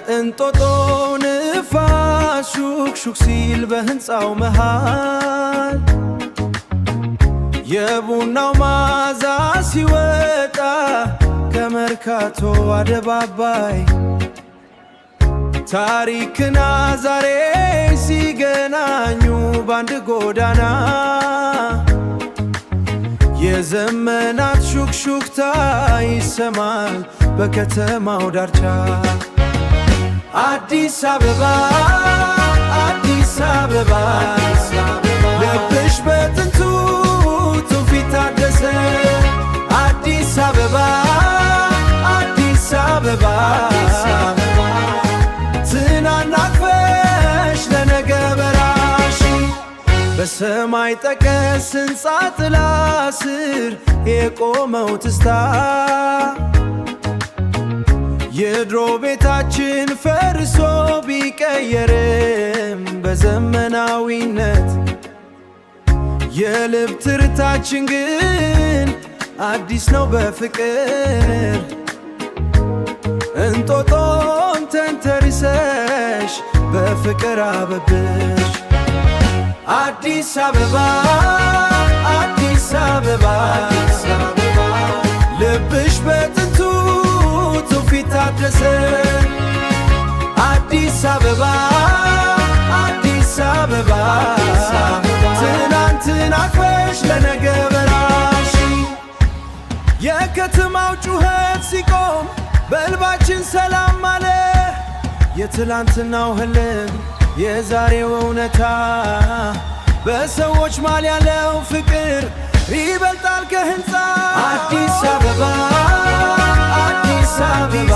እንጦጦ ንፋስ ሹክሹክ ሲል በህንፃው መሃል የቡናው ማዛ ሲወጣ ከመርካቶ አደባባይ ታሪክና ዛሬ ሲገናኙ ባንድ ጎዳና የዘመናት ሹክሹክታ ይሰማል በከተማው ዳርቻ። አዲስ አበባ አዲስ አበባ ልብሽ በጥንቱ ትውፊት ታደሰ። አዲስ አበባ አዲስ አበባ ትናንት አቅፈሽ ለነገ በራሽ በሰማይ ጠቀስ ሕንፃ ጥላ ስር የቆመው ትስታ የድሮ ቤታችን ፈርሶ ቢቀየርም በዘመናዊነት የልብ ትርታችን ግን አዲስ ነው በፍቅር። እንጦጦን ተንተርሰሽ በፍቅር አበብሽ። አዲስ አበባ አዲስ አበባ ልብሽ በጥንቱ ትውፊት ታደሰ። አዲስ አበባ አዲስ አበባ ትናንትን አቅፈሽ ለነገ በራሽ። የከተማው ጩኸት ሲቆም በልባችን ሰላም አለ። የትላንትናው ህልም የዛሬው እውነታ በሰዎች ማል ያለው ፍቅር ይበልጣል ከህንፃ። አዲስ አበባ አዲስ አበባ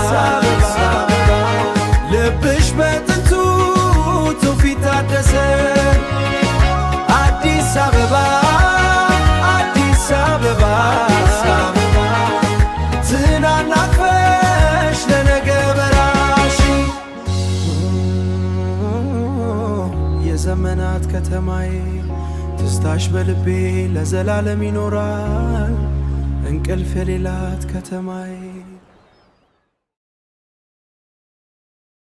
ልብሽ በጥንቱ ትውፊት ታደሰ። አዲስ አበባ አዲስ አበባ ትናንት አቅፈሽ ለነገ በራሽ። የዘመናት ከተማዬ ትዝታሽ በልቤ ለዘላለም ይኖራል። እንቅልፍ የሌላት ከተማዬ